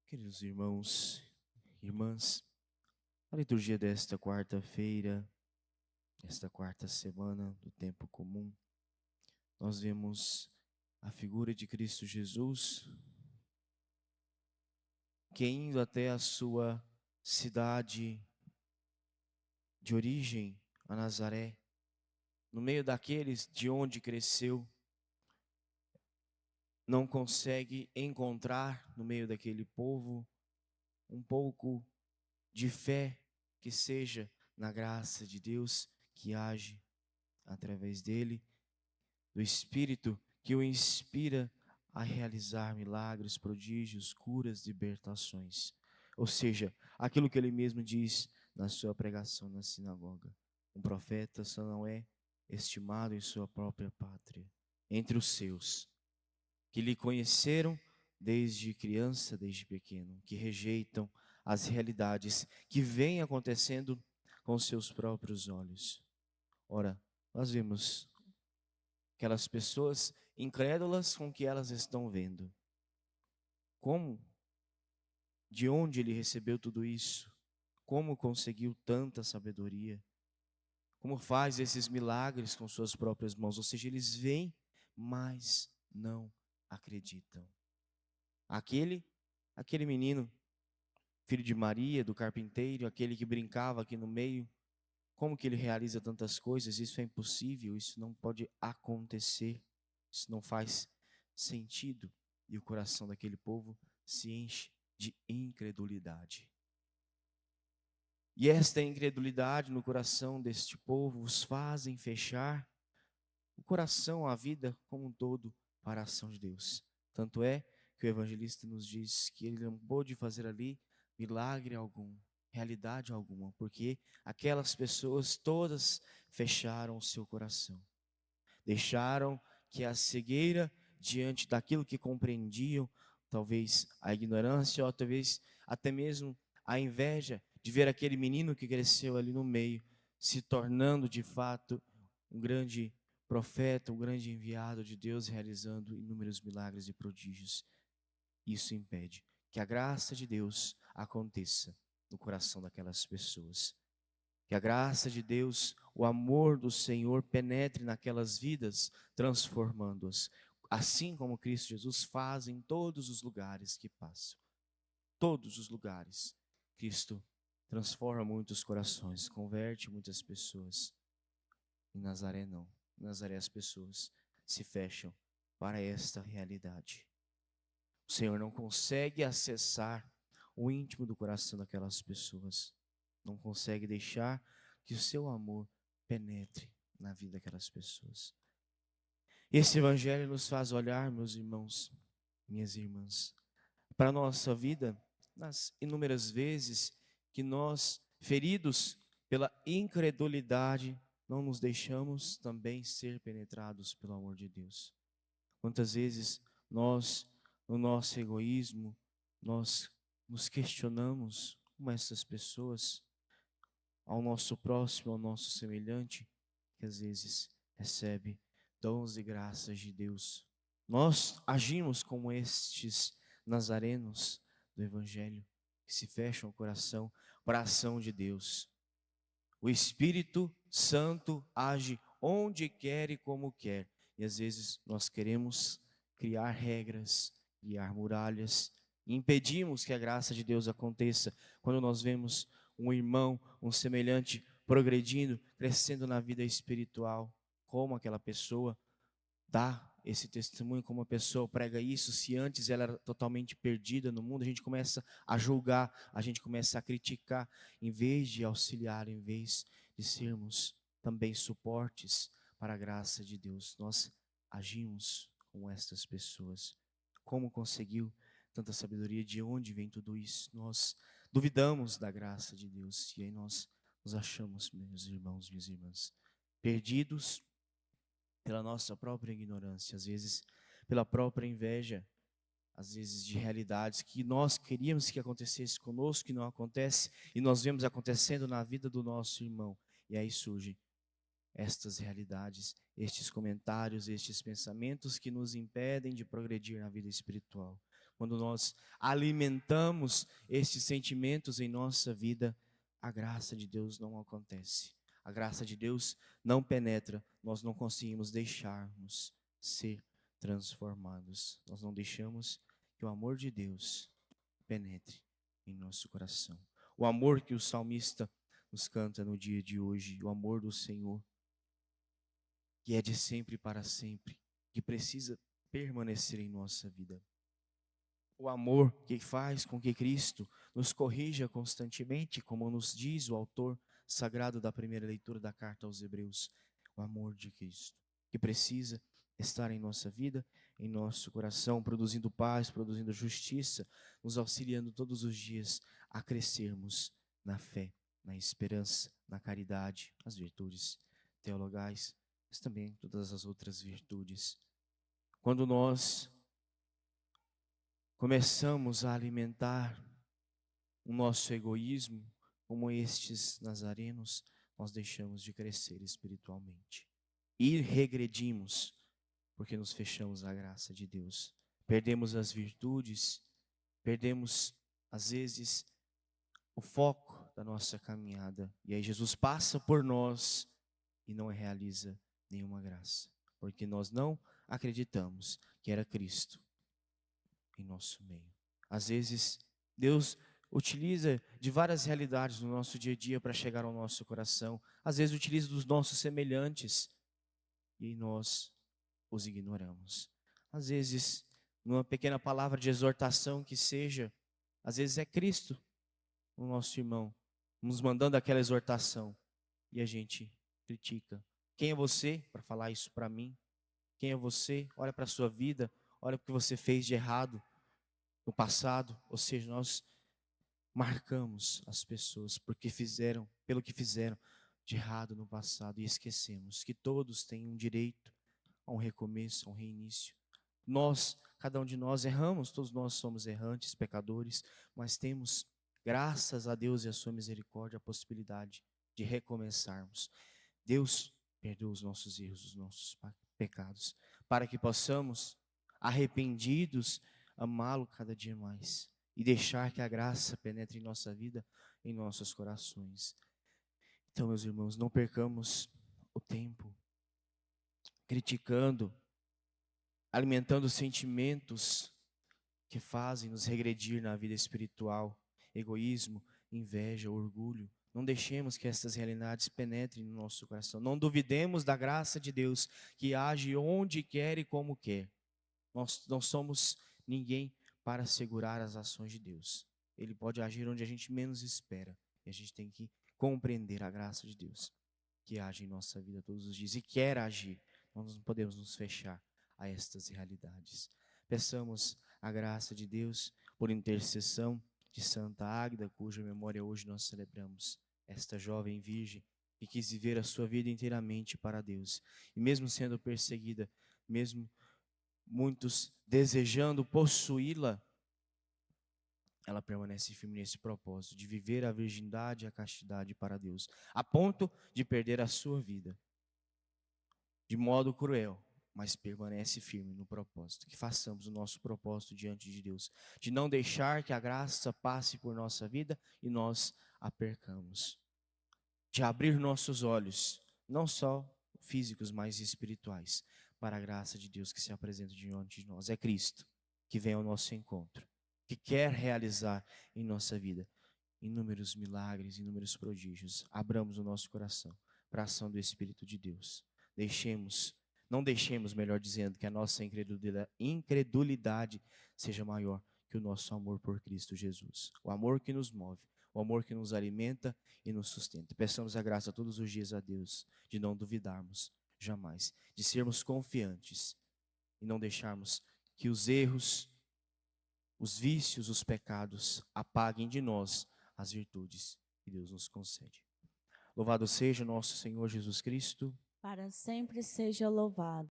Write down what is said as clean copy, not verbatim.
Queridos irmãos, irmãs, a liturgia desta quarta-feira, esta quarta semana do tempo comum, nós vemos a figura de Cristo Jesus, que indo até a sua cidade de origem, a Nazaré, no meio daqueles de onde cresceu, não consegue encontrar no meio daquele povo um pouco de fé que seja na graça de Deus que age através dele, do Espírito que o inspira a realizar milagres, prodígios, curas, libertações. Ou seja, aquilo que ele mesmo diz na sua pregação na sinagoga: um profeta só não é estimado em sua própria pátria, entre os seus, que lhe conheceram desde criança, desde pequeno, que rejeitam as realidades que vêm acontecendo com seus próprios olhos. Ora, nós vemos aquelas pessoas incrédulas com o que elas estão vendo. Como? De onde ele recebeu tudo isso? Como conseguiu tanta sabedoria? Como faz esses milagres com suas próprias mãos? Ou seja, eles veem, mas não acreditam. Aquele menino, filho de Maria, do carpinteiro, aquele que brincava aqui no meio, como que ele realiza tantas coisas? Isso é impossível, isso não pode acontecer, isso não faz sentido. E o coração daquele povo se enche de incredulidade. E esta incredulidade no coração deste povo os fazem fechar o coração, a vida como um todo para a ação de Deus. Tanto é que o evangelista nos diz que ele não pôde fazer ali milagre algum, realidade alguma, porque aquelas pessoas todas fecharam o seu coração. Deixaram que a cegueira diante daquilo que compreendiam, talvez a ignorância ou talvez até mesmo a inveja de ver aquele menino que cresceu ali no meio se tornando de fato um grande profeta, um grande enviado de Deus realizando inúmeros milagres e prodígios. Isso impede que a graça de Deus aconteça no coração daquelas pessoas. Que a graça de Deus, o amor do Senhor penetre naquelas vidas, transformando-as, assim como Cristo Jesus faz em todos os lugares que passam. Todos os lugares, Cristo transforma muitos corações, converte muitas pessoas. Em Nazaré não. Em Nazaré as pessoas se fecham para esta realidade. O Senhor não consegue acessar o íntimo do coração daquelas pessoas. Não consegue deixar que o seu amor penetre na vida daquelas pessoas. Esse evangelho nos faz olhar, meus irmãos, minhas irmãs, para a nossa vida, nas inúmeras vezes que nós, feridos pela incredulidade, não nos deixamos também ser penetrados pelo amor de Deus. Quantas vezes nós, no nosso egoísmo, nós nos questionamos como essas pessoas, ao nosso próximo, ao nosso semelhante, que às vezes recebe dons e graças de Deus. Nós agimos como estes nazarenos do Evangelho, que se fecham o coração para a ação de Deus. O Espírito Santo age onde quer e como quer. E às vezes nós queremos criar regras, criar muralhas, e impedimos que a graça de Deus aconteça. Quando nós vemos um irmão, um semelhante, progredindo, crescendo na vida espiritual, como aquela pessoa dá esse testemunho, como a pessoa prega isso, se antes ela era totalmente perdida no mundo, a gente começa a julgar, a gente começa a criticar, em vez de auxiliar, em vez de sermos também suportes para a graça de Deus. Nós agimos como estas pessoas. Como conseguiu tanta sabedoria? De onde vem tudo isso? Nós duvidamos da graça de Deus e aí nós nos achamos, meus irmãos, minhas irmãs, perdidos pela nossa própria ignorância, às vezes pela própria inveja, às vezes de realidades que nós queríamos que acontecesse conosco, que não acontece, e nós vemos acontecendo na vida do nosso irmão. E aí surgem estas realidades, estes comentários, estes pensamentos que nos impedem de progredir na vida espiritual. quando nós alimentamos esses sentimentos em nossa vida, a graça de Deus não acontece. A graça de Deus não penetra, nós não conseguimos deixarmos ser transformados. Nós não deixamos que o amor de Deus penetre em nosso coração. O amor que o salmista nos canta no dia de hoje, o amor do Senhor, que é de sempre para sempre, que precisa permanecer em nossa vida. O amor que faz com que Cristo nos corrija constantemente, como nos diz o autor sagrado da primeira leitura da carta aos Hebreus. O amor de Cristo, que precisa estar em nossa vida, em nosso coração, produzindo paz, produzindo justiça, nos auxiliando todos os dias a crescermos na fé, na esperança, na caridade, as virtudes teologais, mas também todas as outras virtudes. Quando nós começamos a alimentar o nosso egoísmo, como estes nazarenos, nós deixamos de crescer espiritualmente. E regredimos, porque nos fechamos à graça de Deus. Perdemos as virtudes, perdemos, às vezes, o foco da nossa caminhada. E aí Jesus passa por nós e não realiza nenhuma graça, porque nós não acreditamos que era Cristo em nosso meio. Às vezes, Deus utiliza de várias realidades no nosso dia a dia para chegar ao nosso coração. Às vezes, utiliza dos nossos semelhantes e nós os ignoramos. Às vezes, numa pequena palavra de exortação que seja, às vezes é Cristo, o nosso irmão, nos mandando aquela exortação e a gente critica. Quem é você para falar isso para mim? Quem é você? Olha para a sua vida, olha o que você fez de errado no passado, ou seja, nós marcamos as pessoas pelo que fizeram de errado no passado e esquecemos que todos têm um direito a um recomeço, a um reinício. Nós, cada um de nós erramos, todos nós somos errantes, pecadores, mas temos, graças a Deus e a sua misericórdia, a possibilidade de recomeçarmos. Deus perdoa os nossos erros, os nossos pecados, para que possamos, arrependidos, amá-lo cada dia mais e deixar que a graça penetre em nossa vida, em nossos corações. Então, meus irmãos, não percamos o tempo criticando, alimentando sentimentos que fazem nos regredir na vida espiritual, egoísmo, inveja, orgulho. Não deixemos que essas realidades penetrem no nosso coração. Não duvidemos da graça de Deus, que age onde quer e como quer. Nós não somos ninguém para segurar as ações de Deus. Ele pode agir onde a gente menos espera. E a gente tem que compreender a graça de Deus, que age em nossa vida todos os dias e quer agir. Nós não podemos nos fechar a estas realidades. Peçamos a graça de Deus por intercessão de Santa Águeda, cuja memória hoje nós celebramos. Esta jovem virgem que quis viver a sua vida inteiramente para Deus. E mesmo sendo perseguida, mesmo muitos desejando possuí-la, ela permanece firme nesse propósito de viver a virgindade e a castidade para Deus, a ponto de perder a sua vida, de modo cruel, mas permanece firme no propósito. Que façamos o nosso propósito diante de Deus, de não deixar que a graça passe por nossa vida e nós a percamos, de abrir nossos olhos, não só físicos, mas espirituais, para a graça de Deus que se apresenta diante de nós. É Cristo que vem ao nosso encontro, que quer realizar em nossa vida inúmeros milagres, inúmeros prodígios. Abramos o nosso coração para a ação do Espírito de Deus. Não deixemos, melhor dizendo, que a nossa incredulidade seja maior que o nosso amor por Cristo Jesus. O amor que nos move, o amor que nos alimenta e nos sustenta. Peçamos a graça todos os dias a Deus de não duvidarmos jamais, de sermos confiantes e não deixarmos que os erros, os vícios, os pecados apaguem de nós as virtudes que Deus nos concede. Louvado seja o nosso Senhor Jesus Cristo. Para sempre seja louvado.